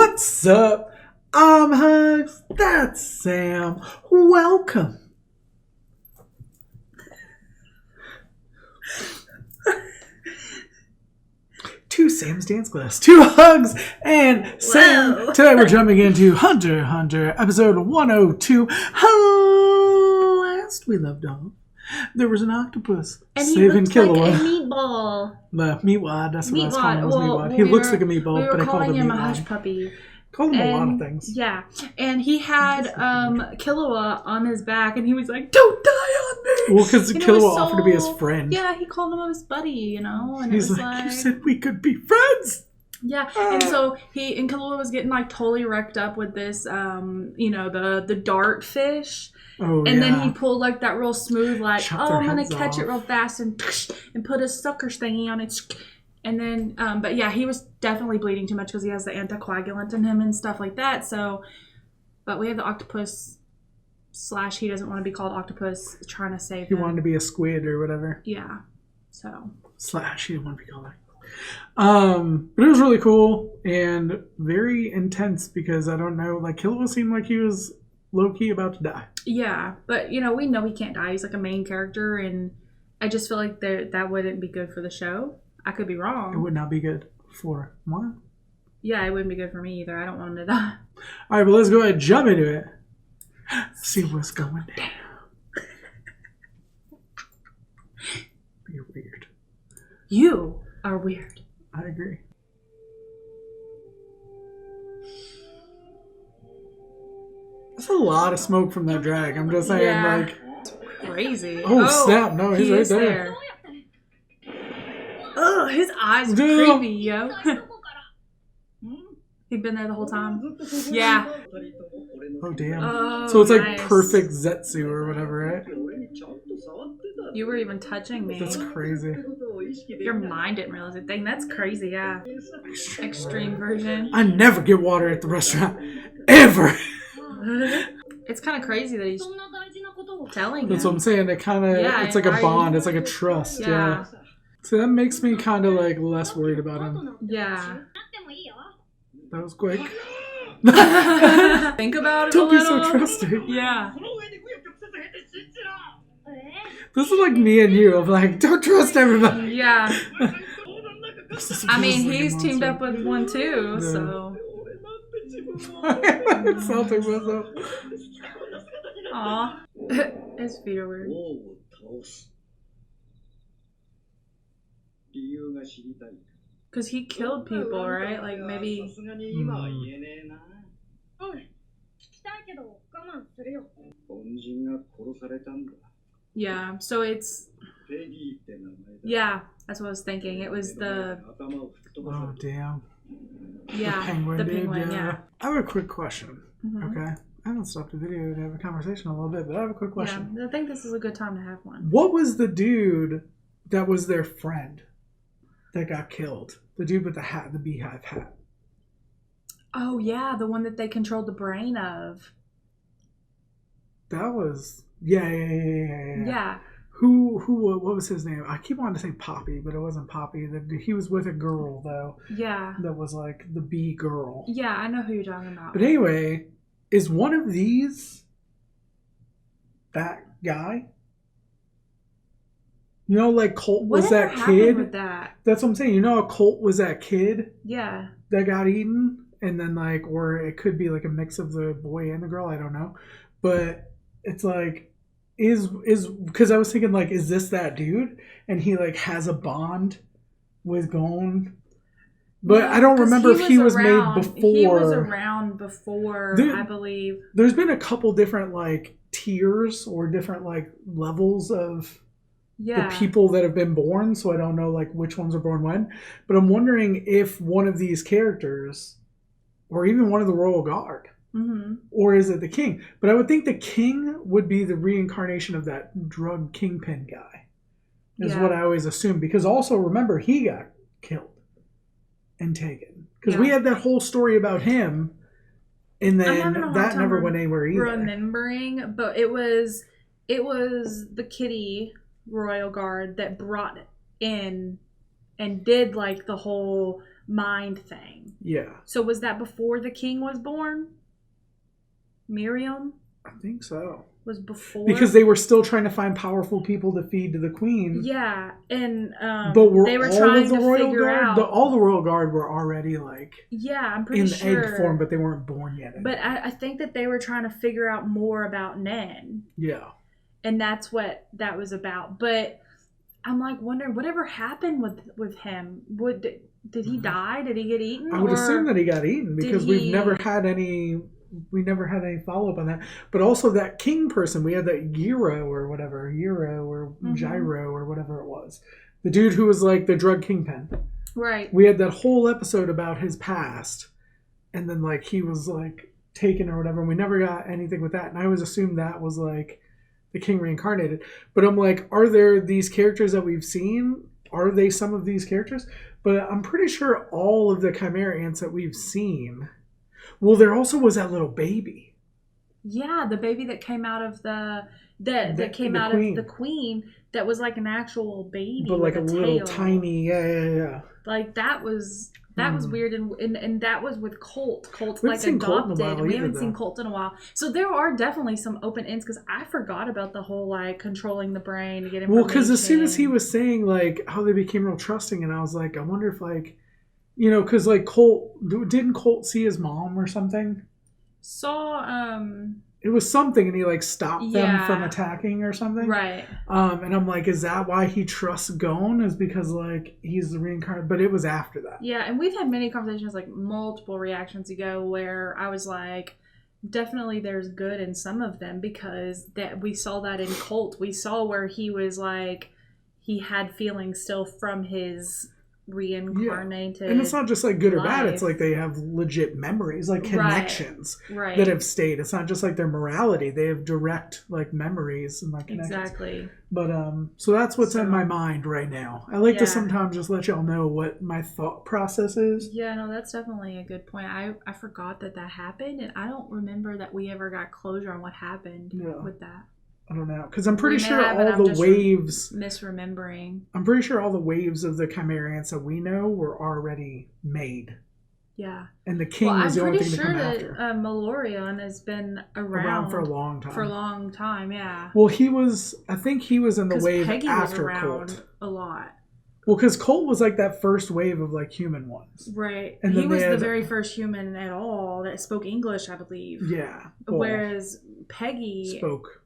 What's up? I'm Hugz. That's Sam. Welcome. To Sam's Dance Class. To Hugz and Sam. Whoa. Today we're jumping into Hunter x Hunter, episode 102. Last we left off, there was an octopus And he saving looked Killua. like a meatball. The meatwad, that's what I was calling him. Was Well, meatwad. He looks like a meatball, we were but I called calling him him a hush meatwad. puppy. Called him a lot of things. Yeah, and he had Killua on his back, and he was like, "Don't die on me." Well, because And it Killua was offered to be his friend. Yeah, he called him his buddy, you know, and He's it was like, "You said we could be friends." Yeah, and so Killua was getting like totally wrecked up with this, the dart fish. Oh, And yeah. then he pulled like that real smooth, like, Chop oh, their I'm gonna heads catch it off. real fast and put a sucker thingy on it. And then, but yeah, he was definitely bleeding too much because he has the anticoagulant in him and stuff like that. So, but we have the octopus / he doesn't want to be called octopus trying to save He him. wanted to be a squid or whatever. Yeah. So. / he didn't want to be called that. But it was really cool and very intense because I don't know, like Killua seemed like he was low-key about to die. Yeah, but we know he can't die. He's like a main character, and I just feel like that wouldn't be good for the show. I could be wrong. It would not be good for what? Yeah, it wouldn't be good for me either. I don't want him to die. All right, but let's go ahead and jump into it. See what's going down. You're weird. You are weird. I agree. That's a lot of smoke from that drag. I'm just saying, Yeah. like... Crazy. Oh, snap. No, he's he right is there. Oh, his eyes are Damn. creepy, yo. He'd been there the whole time. Yeah. Oh, damn. Oh, So it's like nice. perfect Zetsu or whatever, right? You were even touching me. That's crazy. Your mind didn't realize it. Dang, that's crazy, yeah. Extreme version. I never get water at the restaurant. Ever! It's kind of crazy that he's telling That's him. what I'm saying. It kind of, Yeah, it's like a right. bond. It's like a trust. Yeah. So that makes me kind of like less worried about him. Yeah. That was quick. Think about it Don't a be little. so trusting. Yeah. This is like me and you. I'm like, don't trust everybody. Yeah. This I mean, feels like a he's teamed monster. up with one too, Yeah. so. Something myself. Aw. His feet are weird. Because he killed people, right? Like, maybe. Yeah, so it's. Yeah, that's what I was thinking. It was the. Oh, damn. Yeah, The penguin, yeah. I have a quick question. Mhm. Okay. I haven't stopped the video to have a conversation a little bit, but I have a quick question. Yeah, I think this is a good time to have one. What was the dude that was their friend that got killed? The dude with the hat, the beehive hat. Oh, yeah, the one that they controlled the brain of. That was yeah. Yeah. What was his name? I keep wanting to say Poppy, but it wasn't Poppy. He was with a girl though. Yeah. That was like the bee girl. Yeah, I know who you're talking about. But anyway, is one of these that guy? You know, like Colt was Whatever that happened kid. with that? That's what I'm saying. You know, how Colt was that kid Yeah. that got eaten, and then like, or it could be like a mix of the boy and the girl. I don't know, but it's like, is because I was thinking like, is this that dude? And he like has a bond with Gon. But Yeah, I don't 'cause remember if he was around- made before. He was around before, There- I believe. There's been a couple different like tiers or different like levels of Yeah. the people that have been born, so I don't know like which ones are born when. But I'm wondering if one of these characters, or even one of the Royal Guard, Mm-hmm. or is it the King? But I would think the King would be the reincarnation of that drug kingpin guy, is what I always assumed. Because also remember, he got killed and taken. Because we had that whole story about him, and then that never went anywhere either. Remembering, but it was the kitty Royal Guard that brought in and did like the whole mind thing. Yeah. So was that before the king was born? Miriam I think so. was before, Because they were still trying to find powerful people to feed to the queen. Yeah, and but they were trying to figure out. All the royal guard were already like I'm pretty in sure egg form, but they weren't born yet. But I think that they were trying to figure out more about Nen. Yeah. And that's what that was about. But I'm like wondering, whatever happened with him? Did he die? Did he get eaten? I would assume that he got eaten because we never had any follow-up on that. But also that king person, we had that Gyro or Gyro or whatever it was. The dude who was like the drug kingpin. Right. We had that whole episode about his past. And then like he was like taken or whatever. And we never got anything with that. And I always assumed that was like the king reincarnated. But I'm like, are there these characters that we've seen? Are they some of these characters? But I'm pretty sure all of the Chimera ants that we've seen. Well, there also was that little baby. Yeah, the baby that came out of the queen that was like an actual baby, but like a little tail. Tiny, yeah. Like that was weird, and that was with Colt. Colt's like adopted. We haven't seen Colt in a while, so there are definitely some open ends. Because I forgot about the whole like controlling the brain to get information. Well, because as soon as he was saying like how they became real trusting, and I was like, I wonder if like. You know, because like didn't Colt see his mom or something? It was something, and he like stopped them from attacking or something. Right. And I'm like, is that why he trusts Gon? Is because like he's the reincarnate? But it was after that. Yeah, and we've had many conversations, like multiple reactions ago, where I was like, definitely there's good in some of them because that we saw that in Colt. We saw where he was like he had feelings still from his reincarnated, and it's not just like good or bad, it's like they have legit memories, like connections that have stayed. It's not just like their morality, they have direct like memories and like connections. Exactly. But so that's what's in my mind right now. I like to sometimes just let y'all know what my thought process is. Yeah, no, that's definitely a good point. I forgot that happened, and I don't remember that we ever got closure on what happened with that. I don't know, because I'm pretty sure all the waves... Misremembering. I'm pretty sure all the waves of the Chimera ants that we know were already made. Yeah. And the king was the only thing to come after. I'm pretty sure that Malorion has been around for a long time. For a long time, yeah. Well, I think he was in the wave Peggy after was around Colt. A lot. Well, because Colt was like that first wave of like human ones. Right. And he was the very first human at all that spoke English, I believe. Yeah. Well, whereas Peggy... spoke...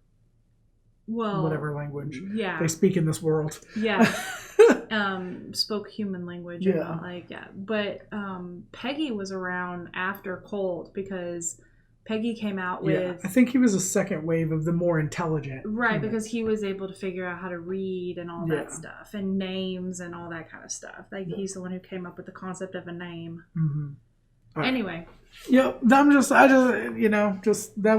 whatever language they speak in this world. Spoke human language. But Peggy was around after Colt because Peggy came out with... I think he was a second wave of the more intelligent. Right, because he was able to figure out how to read and all that stuff and names and all that kind of stuff. Like he's the one who came up with the concept of a name. Mm-hmm. Right. Anyway. Yep, that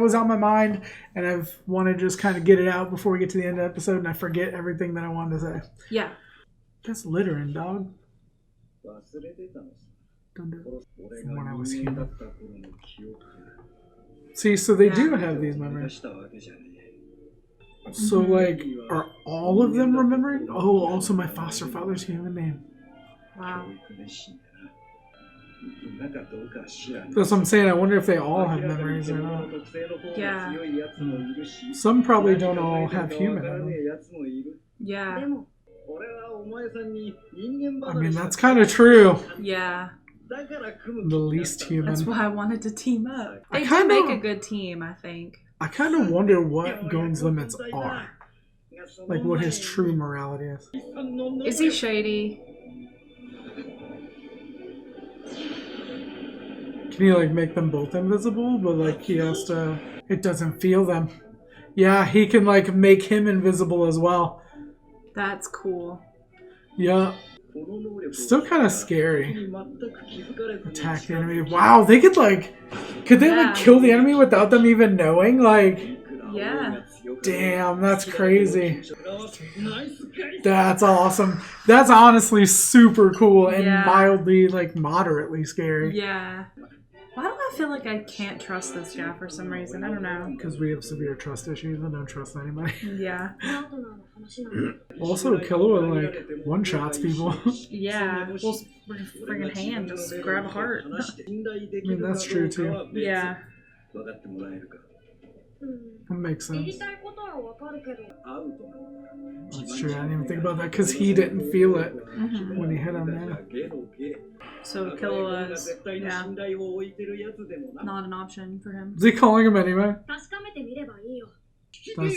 was on my mind, and I've wanted to just kind of get it out before we get to the end of the episode, and I forget everything that I wanted to say. Yeah. That's littering, dog. From when I was human. See, so they do have these memories. So, like, are all of them remembering? Oh, also my foster father's human name. Wow. That's what I'm saying. I wonder if they all have memories or not. Yeah. Some probably don't all have human in them. Yeah. I mean, that's kind of true. Yeah. The least human. That's why I wanted to team up. They do make a good team, I think. I kind of wonder what Gon's limits are. Like, what his true morality is. Is he shady? Can he like make them both invisible? But like he has to... It doesn't feel them. Yeah, he can like make him invisible as well. That's cool. Yeah. Still kind of scary. Attack the enemy. Wow, they could like... Could they like kill the enemy without them even knowing? Like... Yeah. Damn, that's crazy. That's awesome. That's honestly super cool and mildly, like, moderately scary. Yeah. Why do I feel like I can't trust this guy for some reason? I don't know. Because we have severe trust issues and don't trust anybody. Yeah. Also, Killua, like, one-shots people. Yeah, well, friggin' hand, just grab a heart. I mean, that's true, too. Yeah. That makes sense. That's true. I didn't even think about that because he didn't feel it when he hit him, man. So Killua's, yeah, not an option for him. Is he calling him anyway? That's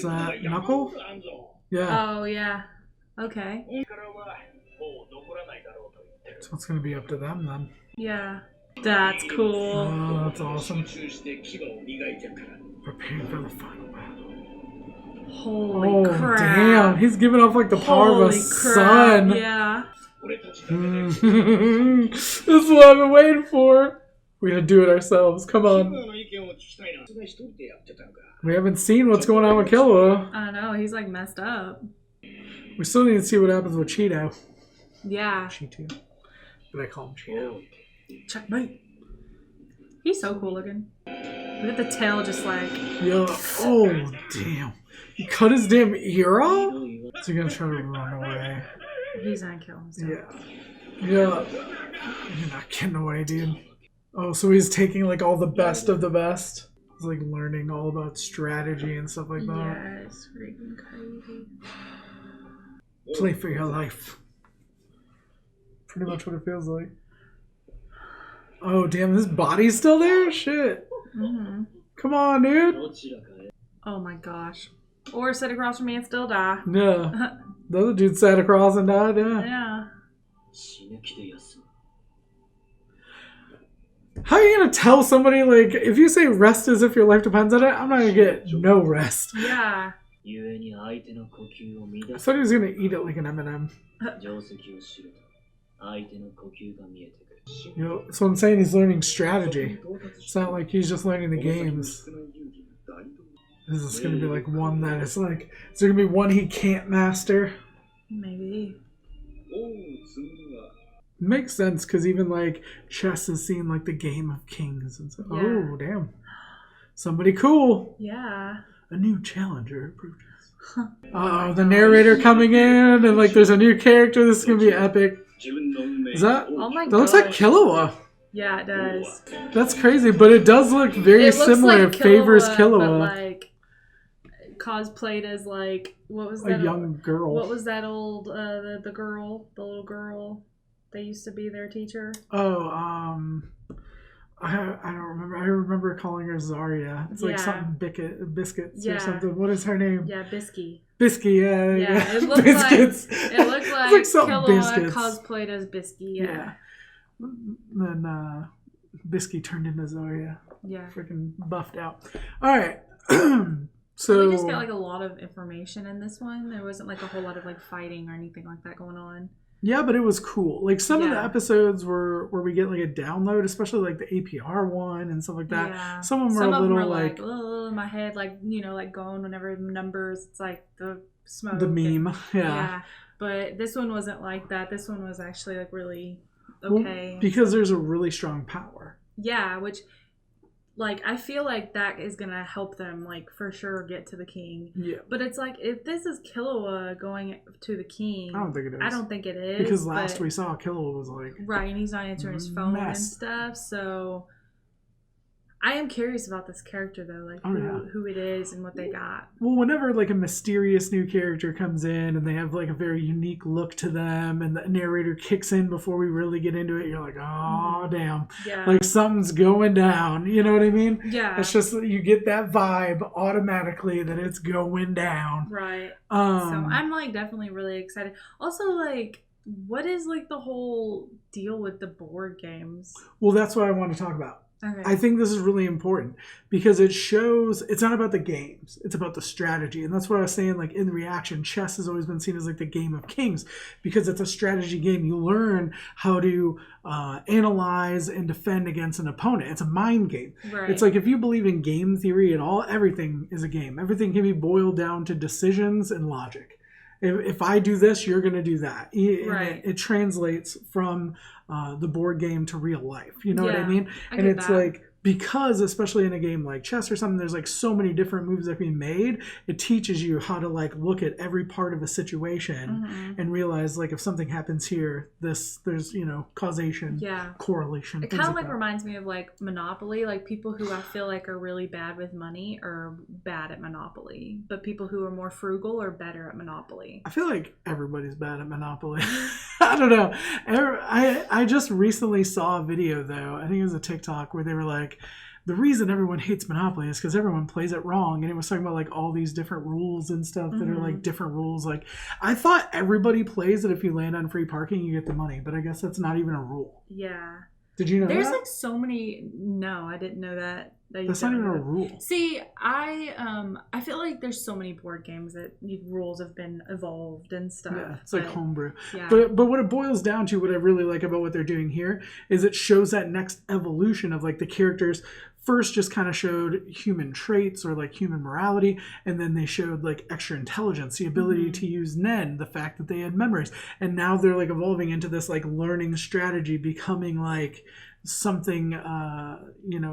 that Knuckle? Yeah. Oh, yeah. Okay. So it's going to be up to them then. Yeah. That's cool. Oh, that's awesome. Preparing for the final battle. Holy crap. Damn. He's giving off like the power of a sun. Yeah. This is what I've been waiting for. We're going to do it ourselves. Come on. We haven't seen what's going on with Killua. I know. He's like messed up. We still need to see what happens with Cheeto. Yeah. Cheeto. But I call him Cheeto. Checkmate. He's so cool looking. Look at the tail just like... Yeah. Oh, damn. He cut his damn ear off? Is he going to try to run away? He's going to kill himself. Yeah. Yeah. You're not getting away, dude. Oh, so he's taking like all the best of the best. He's like learning all about strategy and stuff like that. Yeah, it's freaking crazy. Play for your life. Pretty much what it feels like. Oh, damn, this body's still there? Shit. Mm-hmm. Come on, dude. Oh my gosh. Or sit across from me and still die. Yeah. The other dude sat across and died, yeah. Yeah. How are you going to tell somebody, like, if you say rest as if your life depends on it, I'm not going to get no rest. Yeah. I thought he was going to eat it like an M&M. You know, so I'm saying he's learning strategy. It's not like he's just learning the games. Is this going to be like one that is like... Is there going to be one he can't master? Maybe. Makes sense, because even like chess is seen like the game of kings. And so, Yeah. Oh, damn. Somebody cool. Yeah. A new challenger approaches. Oh, the narrator coming in, and like there's a new character. This is going to be epic. Is that... Oh my god. That looks like Killua. Yeah, it does. That's crazy, but it does look very similar. Like It favors Killua. But like cosplayed as like what was that? A young girl. What was that old the little girl? They used to be their teacher. Oh, I don't remember. I remember calling her Zarya. It's like something biscuits or something. What is her name? Yeah, Bisky. Bisky, yeah. Yeah, it looked biscuits. like it looked like Killua biscuits. cosplayed as Bisky. Yeah. Then Bisky turned into Zarya. Yeah. Freaking buffed out. All right. So we just got like a lot of information in this one. There wasn't like a whole lot of like fighting or anything like that going on. Yeah, but it was cool. Like some of the episodes where we get like a download, especially like the APR one and stuff like that. Yeah. Some of them are a little like oh, my head, like, you know, like going whenever numbers, it's like the smoke. The meme. Yeah. But this one wasn't like that. This one was actually like really okay. Well, because there's a really strong power. Yeah, which like I feel like that is gonna help them like for sure get to the king. Yeah. But it's like if this is Killua going to the king, I don't think it is. I don't think it is. Because last we saw Killua was like right, and he's not answering his phone and stuff, so I am curious about this character though, like who it is and what they got. Well, whenever like a mysterious new character comes in and they have like a very unique look to them and the narrator kicks in before we really get into it, you're like, oh damn. Yeah. Like something's going down. You know what I mean? Yeah. It's just you get that vibe automatically that it's going down. Right. So I'm like definitely really excited. Also like what is like the whole deal with the board games? Well, that's what I want to talk about. Okay. I think this is really important because it shows it's not about the games, it's about the strategy. And that's what I was saying, like in the reaction, chess has always been seen as like the game of kings because it's a strategy game. You learn how to analyze and defend against an opponent. It's a mind game. Right. It's like if you believe in game theory at all, everything is a game. Everything can be boiled down to decisions and logic. If I do this, you're going to do that. Right. It translates from the board game to real life. You know what I mean? I and it's that. like because especially in a game like chess or something, there's like so many different moves that can be made. It teaches you how to like look at every part of a situation and realize like if something happens here, there's causation, correlation. It kind of like reminds me of like Monopoly. Like people who I feel like are really bad with money are bad at Monopoly, but people who are more frugal are better at Monopoly. I feel like everybody's bad at Monopoly. I don't know. I just recently saw a video though. I think it was a TikTok where they were like, the reason everyone hates Monopoly is because everyone plays it wrong. And it was talking about like all these different rules and stuff that are like different rules. Like I thought everybody plays that if you land on free parking, you get the money. But I guess that's not even a rule. Yeah. Did you know There's that? Like so many. No, I didn't know that. That's not even a rule. See, I feel like there's so many board games that rules have been evolved and stuff. Yeah, it's like homebrew. Yeah. But what it boils down to, what I really like about what they're doing here, is it shows that next evolution of like the characters. First just kind of showed human traits or like human morality, and then they showed like extra intelligence, the ability to use Nen, the fact that they had memories, and now they're like evolving into this like learning strategy, becoming like something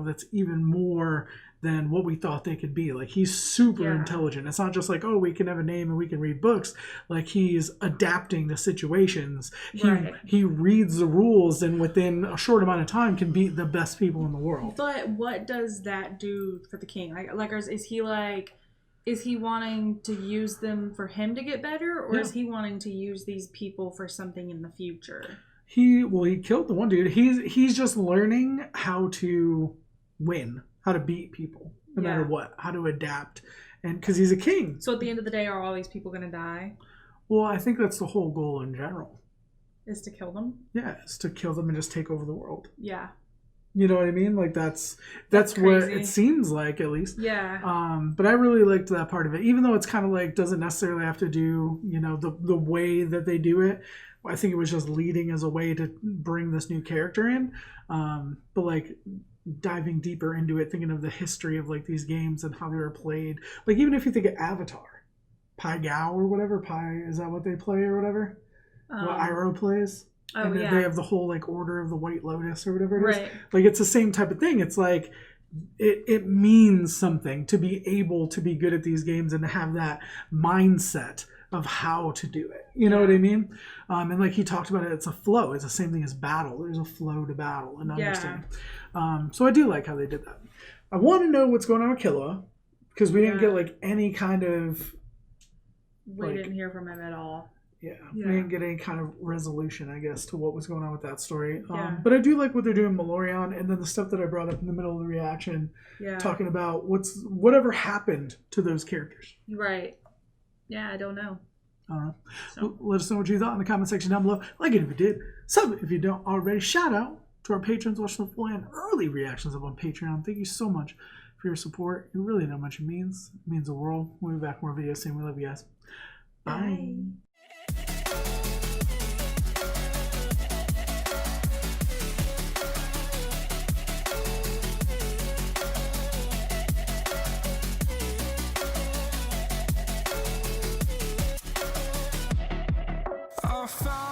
that's even more than what we thought they could be. Like he's super intelligent. It's not just like, oh, we can have a name and we can read books. Like he's adapting to situations. He reads the rules and within a short amount of time can beat the best people in the world. But what does that do for the king? Like is he wanting to use them for him to get better, or is he wanting to use these people for something in the future? He killed the one dude. He's just learning how to win, how to beat people, no matter what, how to adapt, and because he's a king. So at the end of the day, are all these people going to die? Well, I think that's the whole goal in general. Is to kill them? Yeah, it's to kill them and just take over the world. Yeah. You know what I mean? Like that's what it seems like, at least. Yeah. But I really liked that part of it, even though it's kind of like doesn't necessarily have to do, the way that they do it. I think it was just leading as a way to bring this new character in. But like diving deeper into it, thinking of the history of like these games and how they were played. Like even if you think of Avatar, Pai Gao or whatever, is that what they play or whatever? What Iroh plays? Oh, and yeah. They have the whole like Order of the White Lotus or whatever it is. Right. Like it's the same type of thing. It's like it means something to be able to be good at these games and to have that mindset of how to do it. You know what I mean? And like he talked about it, it's a flow. It's the same thing as battle. There's a flow to battle and understanding. So I do like how they did that. I want to know what's going on with Killua, because we didn't get like any kind of... We didn't hear from him at all. Yeah, we didn't get any kind of resolution, I guess, to what was going on with that story. But I do like what they're doing with Malorion, and then the stuff that I brought up in the middle of the reaction, talking about whatever happened to those characters. Right. Yeah, I don't know. I don't know. So. Let us know what you thought in the comment section down below. Like it if you did. Sub if you don't already. Shout out to our patrons watching the full and early reactions up on Patreon. Thank you so much for your support. You really know how much it means. It means the world. We'll be back with more videos soon. We love you guys. Bye. I found